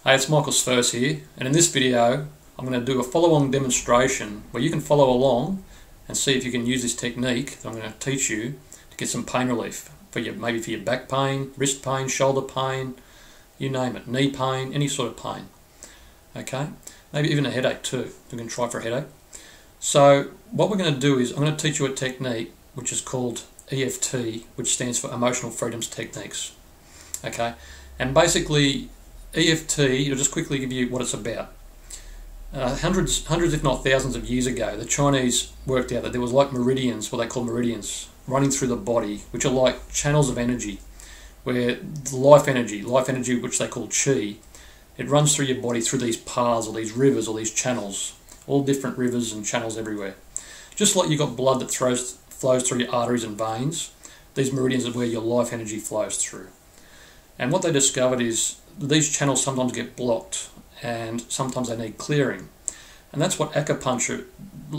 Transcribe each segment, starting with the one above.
Hey, it's Michael First here, and in this video I'm going to do a follow-along demonstration where you can follow along and see if you can use this technique that I'm going to teach you to get some pain relief for maybe for your back pain, wrist pain, shoulder pain, you name it, knee pain, any sort of pain. Okay, maybe even a headache too. We can try for a headache. So what we're going to do is I'm going to teach you a technique which is called EFT, which stands for Emotional Freedoms Techniques. Okay, and basically EFT, I'll just quickly give you what it's about. Hundreds if not thousands of years ago, the Chinese worked out that there was like meridians, what they call meridians, running through the body, which are like channels of energy, where the life energy which they call qi, it runs through your body through these paths or these rivers or these channels, all different rivers and channels everywhere. Just like you've got blood that flows through your arteries and veins, these meridians are where your life energy flows through. And what they discovered is these channels sometimes get blocked and sometimes they need clearing. And that's what acupuncture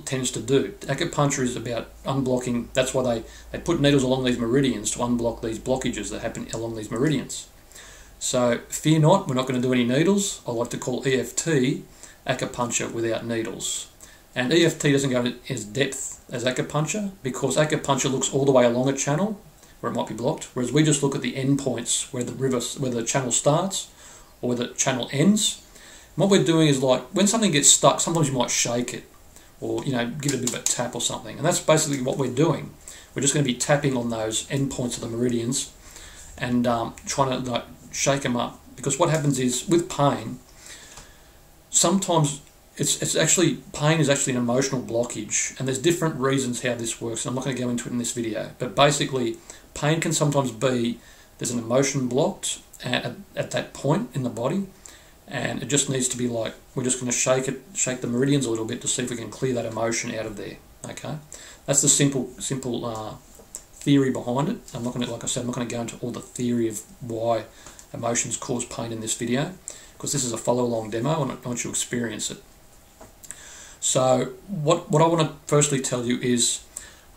tends to do. Acupuncture is about unblocking. That's why they put needles along these meridians to unblock these blockages that happen along these meridians. So fear not, we're not going to do any needles. I like to call EFT acupuncture without needles. And EFT doesn't go as depth as acupuncture because acupuncture looks all the way along a channel where it might be blocked, whereas we just look at the end points where the channel starts or where the channel ends. And what we're doing is, like, when something gets stuck, sometimes you might shake it or, you know, give it a bit of a tap or something. And that's basically what we're doing. We're just going to be tapping on those end points of the meridians and trying to, like, shake them up. Because what happens is, with pain, sometimes pain is actually an emotional blockage, and there's different reasons how this works, and I'm not going to go into it in this video, but basically pain can sometimes be there's an emotion blocked at that point in the body, and it just needs to be like, we're just going to shake the meridians a little bit to see if we can clear that emotion out of there. Okay, that's the simple theory behind it. I'm not going to, like I said, I'm not going to go into all the theory of why emotions cause pain in this video, because this is a follow-along demo and I want you to experience it. So what I want to firstly tell you is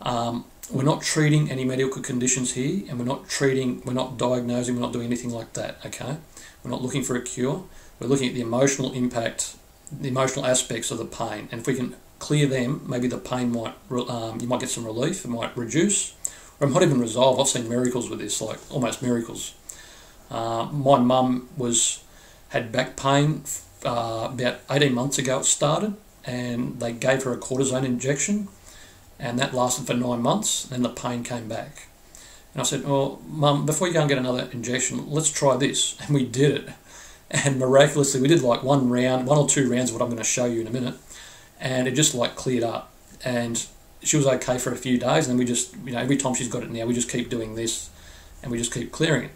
we're not treating any medical conditions here, and we're not diagnosing, we're not doing anything like that, okay? We're not looking for a cure. We're looking at the emotional impact, the emotional aspects of the pain, and if we can clear them, maybe the pain might, you might get some relief, it might reduce, or it might even resolve. I've seen miracles with this, like almost miracles. My mum had back pain about 18 months ago it started, and they gave her a cortisone injection, and that lasted for 9 months, and then the pain came back. And I said, "Oh, Mum, before you go and get another injection, let's try this." And we did it, and miraculously we did like one or two rounds of what I'm going to show you in a minute, and it just like cleared up, and she was okay for a few days, and then we just, you know, every time she's got it now, we just keep doing this and we just keep clearing it.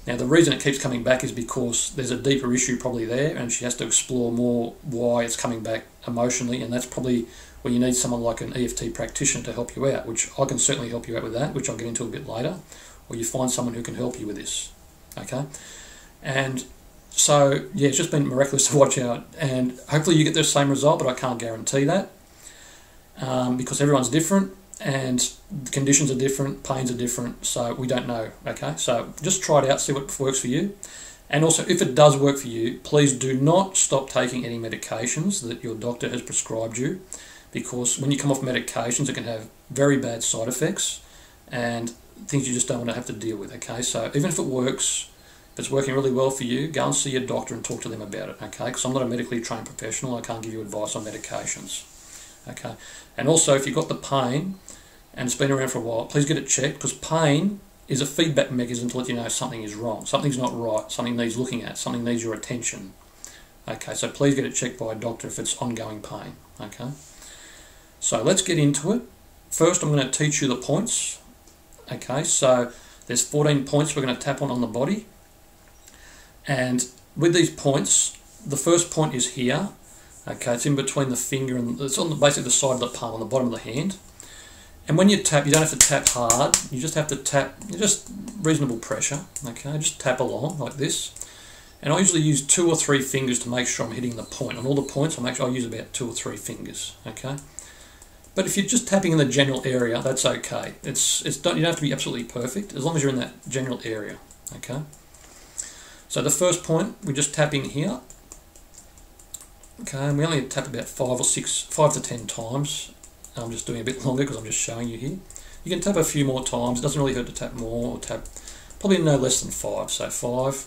Now, the reason it keeps coming back is because there's a deeper issue probably there, and she has to explore more why it's coming back emotionally, and that's probably where you need someone like an EFT practitioner to help you out, which I can certainly help you out with that, which I'll get into a bit later, or you find someone who can help you with this, okay? And so, yeah, it's just been miraculous to watch out, and hopefully you get the same result, but I can't guarantee that, because everyone's different, and the conditions are different, pains are different, so we don't know, okay? So just try it out, see what works for you. And also, if it does work for you, please do not stop taking any medications that your doctor has prescribed you, because when you come off medications, it can have very bad side effects and things you just don't want to have to deal with, okay? So even if it works, if it's working really well for you, go and see your doctor and talk to them about it, okay? Because I'm not a medically trained professional, I can't give you advice on medications. Okay, and also if you've got the pain and it's been around for a while, please get it checked, because pain is a feedback mechanism to let you know something is wrong, something's not right, something needs looking at, something needs your attention. Okay, so please get it checked by a doctor if it's ongoing pain. Okay, so let's get into it. First, I'm going to teach you the points. Okay, so there's 14 points we're going to tap on the body, and with these points, the first point is here. Okay, it's in between the finger and it's on basically the side of the palm, on the bottom of the hand. And when you tap, you don't have to tap hard. You just have to tap, just reasonable pressure. Okay, just tap along like this. And I usually use 2 or 3 fingers to make sure I'm hitting the point. On all the points, I use about 2 or 3 fingers. Okay, but if you're just tapping in the general area, that's okay. You don't have to be absolutely perfect as long as you're in that general area. Okay. So the first point, we're just tapping here. Okay, and we only tap about 5 to 10 times. I'm just doing a bit longer because I'm just showing you here. You can tap a few more times. It doesn't really hurt to tap more, or tap probably no less than 5. So 5.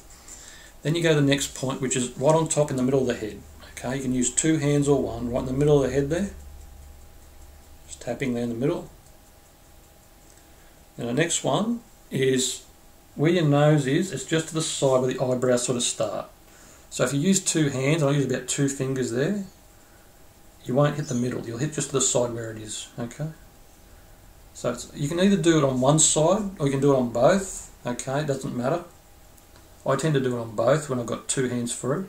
Then you go to the next point, which is right on top in the middle of the head. Okay, you can use 2 hands or one, right in the middle of the head there. Just tapping there in the middle. Then the next one is where your nose is. It's just to the side where the eyebrows sort of start. So if you use 2 hands, I'll use about 2 fingers there, you won't hit the middle, you'll hit just to the side where it is, okay? So you can either do it on one side, or you can do it on both, okay, it doesn't matter. I tend to do it on both when I've got 2 hands free.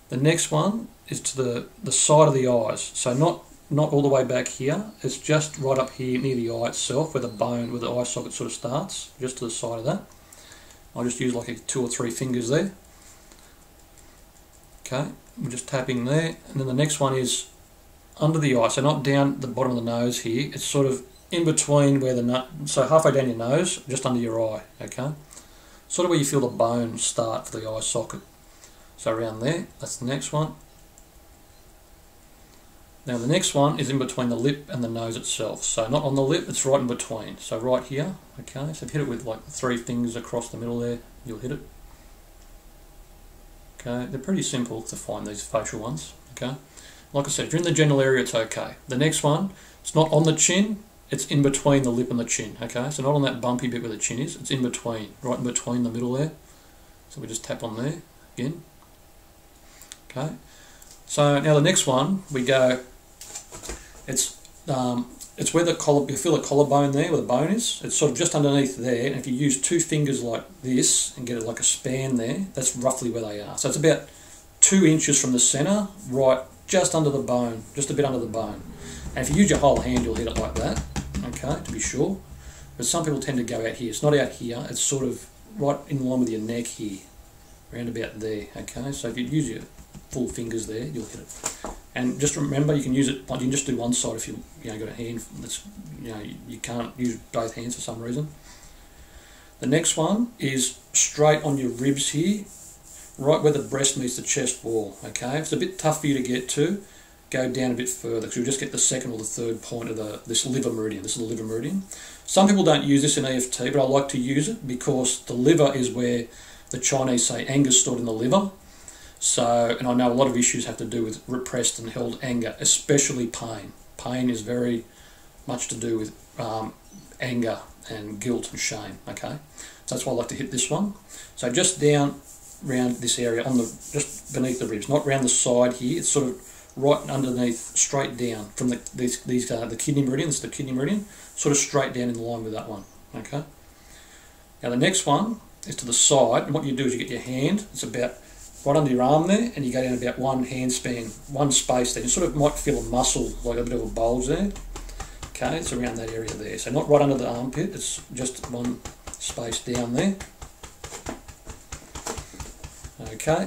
The next one is to the side of the eyes, so not all the way back here, it's just right up here near the eye itself, where the bone, where the eye socket sort of starts, just to the side of that. I'll just use like 2 or 3 fingers there. Okay, we're just tapping there, and then the next one is under the eye, so not down the bottom of the nose here, it's sort of in between where so halfway down your nose, just under your eye, okay? Sort of where you feel the bone start for the eye socket. So around there, that's the next one. Now the next one is in between the lip and the nose itself, so not on the lip, it's right in between, so right here, okay? So if you hit it with like 3 fingers across the middle there, you'll hit it. Okay, they're pretty simple to find, these facial ones, okay? Like I said, if you're in the general area, it's okay. The next one, it's not on the chin, it's in between the lip and the chin, okay? So not on that bumpy bit where the chin is, it's in between, right in between the middle there. So we just tap on there, again. Okay, so now the next one, we go, it's where the collar, you feel the collarbone there, where the bone is, it's sort of just underneath there, and if you use 2 fingers like this and get it like a span there, that's roughly where they are. So it's about 2 inches from the centre, right just under the bone, just a bit under the bone. And if you use your whole hand, you'll hit it like that, okay, to be sure. But some people tend to go out here. It's not out here, it's sort of right in line with your neck here, around about there, okay. So if you use your full fingers there, you'll hit it. And just remember, you can use it, you can just do one side if you got a hand that's, you can't use both hands for some reason. The next one is straight on your ribs here, right where the breast meets the chest wall, okay? If it's a bit tough for you to get to, go down a bit further, because you'll just get the 2nd or the 3rd point of this liver meridian. This is the liver meridian. Some people don't use this in EFT, but I like to use it because the liver is where the Chinese say anger's stored in the liver. So, and I know a lot of issues have to do with repressed and held anger, especially pain. Pain is very much to do with anger and guilt and shame, okay? So that's why I like to hit this one. So just down around this area, just beneath the ribs, not around the side here, it's sort of right underneath, straight down from the kidney meridian, this is the kidney meridian, sort of straight down in line with that one, okay? Now the next one is to the side, and what you do is you get your hand, it's about right under your arm there, and you go down about 1 hand span, 1 space there. You sort of might feel a muscle, like a bit of a bulge there. Okay, it's around that area there. So not right under the armpit, it's just 1 space down there. Okay.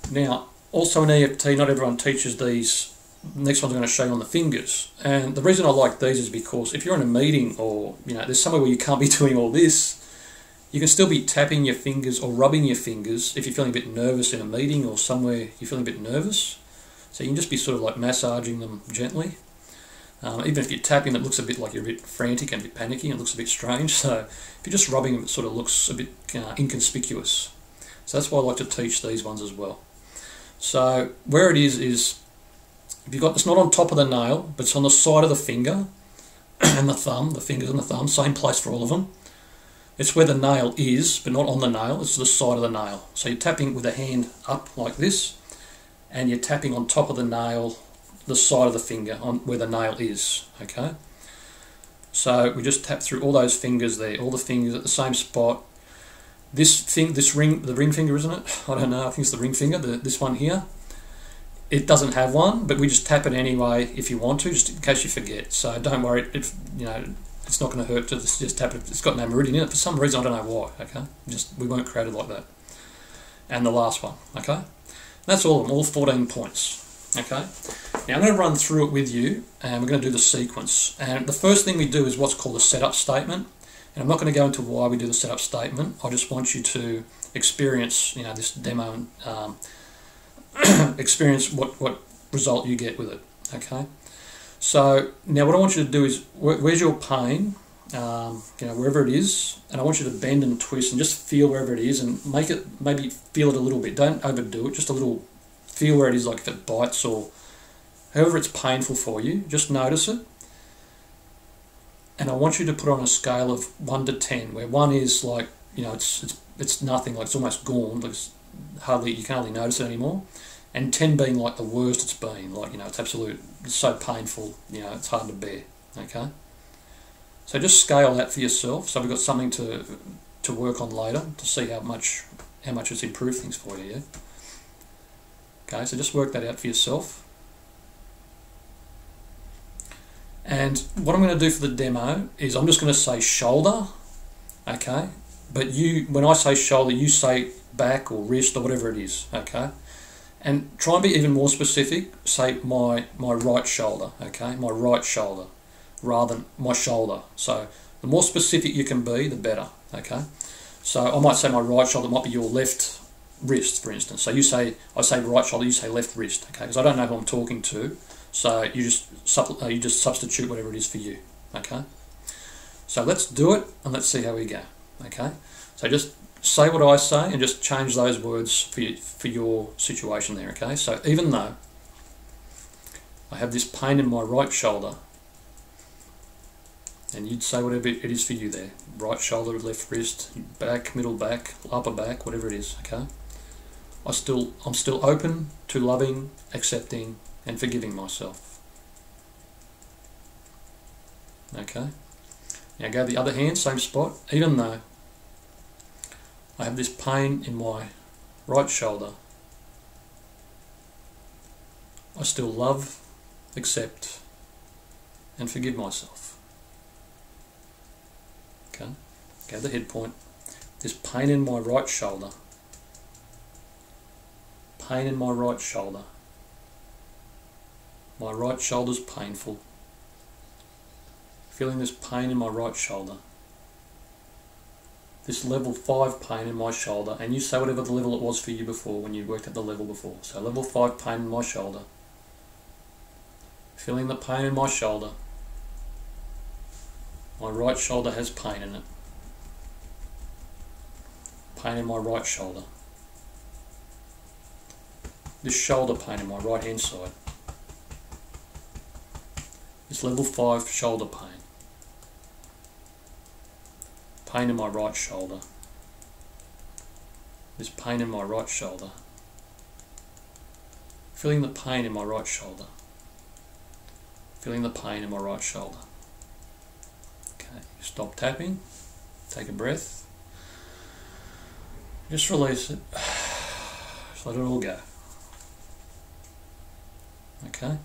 Now, also in EFT, not everyone teaches these. Next ones I'm going to show you on the fingers. And the reason I like these is because if you're in a meeting or, there's somewhere where you can't be doing all this, you can still be tapping your fingers or rubbing your fingers if you're feeling a bit nervous in a meeting or somewhere you're feeling a bit nervous. So you can just be sort of like massaging them gently. Even if you're tapping, it looks a bit like you're a bit frantic and a bit panicky, and it looks a bit strange. So if you're just rubbing them, it sort of looks a bit inconspicuous. So that's why I like to teach these ones as well. So where it is if you've got, it's not on top of the nail, but it's on the side of the finger and the thumb, the fingers and the thumb, same place for all of them. It's where the nail is, but not on the nail, it's the side of the nail. So you're tapping with the hand up like this, and you're tapping on top of the nail, the side of the finger, on where the nail is, okay? So we just tap through all those fingers there, all the fingers at the same spot. The ring finger, isn't it? I don't know, I think it's the ring finger, this one here. It doesn't have one, but we just tap it anyway if you want to, just in case you forget. So don't worry, it's not going to hurt to just tap it. It's got no meridian in it for some reason. I don't know why. Okay, we weren't created like that. And the last one. Okay, that's all of them. All 14 points. Okay. Now I'm going to run through it with you, and we're going to do the sequence. And the first thing we do is what's called a setup statement. And I'm not going to go into why we do the setup statement. I just want you to experience, this demo, experience what result you get with it. Okay. So now what I want you to do is, where's your pain? Wherever it is, and I want you to bend and twist and just feel wherever it is, and maybe feel it a little bit. Don't overdo it. Just a little. Feel where it is, like if it bites or however it's painful for you. Just notice it. And I want you to put on a scale of 1 to 10, where 1 is like, it's nothing, like it's almost gone, like you can hardly notice it anymore, and 10 being like the worst it's been, like it's so painful, it's hard to bear. Okay, so just scale that for yourself, so we've got something to work on later to see how much it's improved things for you. Yeah? Okay, so just work that out for yourself. And what I'm going to do for the demo is I'm just going to say shoulder, okay? But when I say shoulder, you say back or wrist or whatever it is, okay? And try and be even more specific. Say my right shoulder, okay? My right shoulder, rather than my shoulder. So the more specific you can be, the better, okay? So I might say my right shoulder might be your left wrist, for instance. So I say right shoulder, you say left wrist, okay? Because I don't know who I'm talking to. So you just substitute whatever it is for you, okay? So let's do it and let's see how we go, okay? So just say what I say and just change those words for your situation there, okay? So even though I have this pain in my right shoulder, and you'd say whatever it is for you there, right shoulder, left wrist, back, middle back, upper back, whatever it is, okay? I'm still open to loving, accepting, and forgiving myself. Okay. Now go to the other hand, same spot. Even though I have this pain in my right shoulder, I still love, accept, and forgive myself. Okay. Go to the head point. This pain in my right shoulder. Pain in my right shoulder. My right shoulder's painful. Feeling this pain in my right shoulder. This level 5 pain in my shoulder, and you say whatever the level it was for you before when you worked at the level before. So level 5 pain in my shoulder. Feeling the pain in my shoulder. My right shoulder has pain in it. Pain in my right shoulder. This shoulder pain in my right hand side. This level 5 shoulder pain. Pain in my right shoulder. This pain in my right shoulder. Feeling the pain in my right shoulder. Feeling the pain in my right shoulder. Okay, stop tapping. Take a breath. Just release it. Just let it all go. Okay.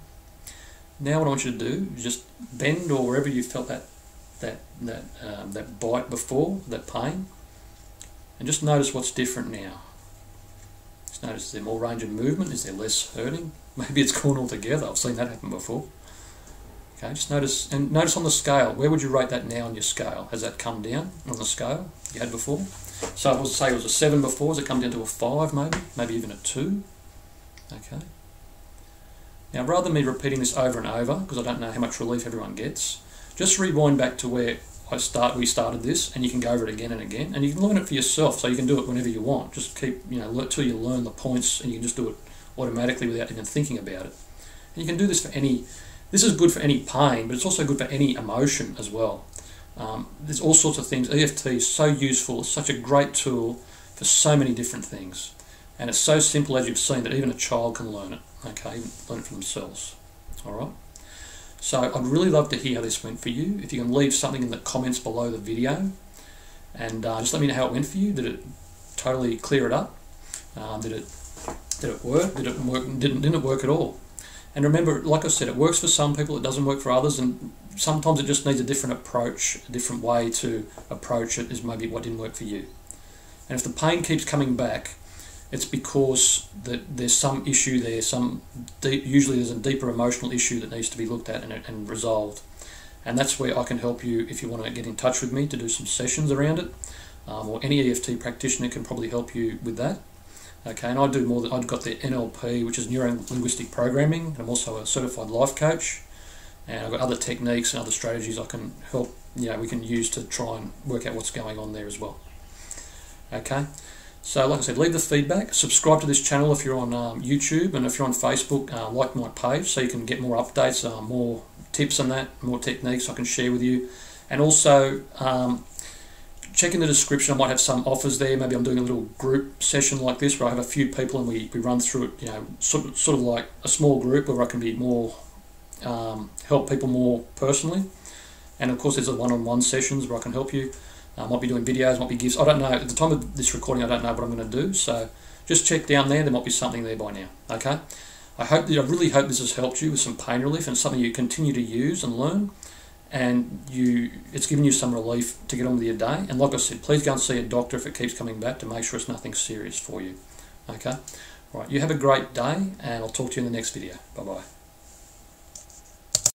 Now what I want you to do is just bend, or wherever you felt that bite before, that pain, and just notice what's different now. Just notice, is there more range of movement? Is there less hurting? Maybe it's gone altogether. I've seen that happen before. Okay, just notice, and notice on the scale, where would you rate that now on your scale? Has that come down on the scale you had before? So I would say it was a 7 before. Has it come down to a 5 maybe even a 2? Okay. Now, rather than me repeating this over and over, because I don't know how much relief everyone gets, just rewind back to where we started this, and you can go over it again and again, and you can learn it for yourself, so you can do it whenever you want. Just keep, till you learn the points, and you can just do it automatically without even thinking about it. And you can do this for this is good for any pain, but it's also good for any emotion as well. There's all sorts of things. EFT is so useful. It's such a great tool for so many different things. And it's so simple, as you've seen, that even a child can learn it. Okay, learn it for themselves. All right. So I'd really love to hear how this went for you. If you can leave something in the comments below the video, and just let me know how it went for you. Did it totally clear it up? Did it work? Didn't it work at all? And remember, like I said, it works for some people. It doesn't work for others, and sometimes it just needs a different approach, a different way to approach it. Is maybe what didn't work for you. And if the pain keeps coming back, it's because there's some issue there. Usually there's a deeper emotional issue that needs to be looked at and resolved. and that's where I can help you if you want to get in touch with me to do some sessions around it, or any EFT practitioner can probably help you with that. Okay, and I do more. I've got the NLP, which is neuro-linguistic programming. I'm also a certified life coach, and I've got other techniques and other strategies I can help. We can use to try and work out what's going on there as well. Okay, so like I said, leave the feedback. Subscribe to this channel if you're on YouTube, and if you're on Facebook, like my page so you can get more updates, more tips on that, more techniques I can share with you, and also. Check in the description, I might have some offers there. Maybe I'm doing a little group session like this where I have a few people and we run through it, sort of like a small group where I can be more, help people more personally. And of course there's the one-on-one sessions where I can help you. Might be doing videos, might be gifts. I don't know, at the time of this recording I don't know what I'm going to do, so just check down there might be something there by now, okay? I really hope this has helped you with some pain relief and something you continue to use and learn. And it's given you some relief to get on with your day. And like I said, please go and see a doctor if it keeps coming back to make sure it's nothing serious for you. Okay? All right, you have a great day, and I'll talk to you in the next video. Bye-bye.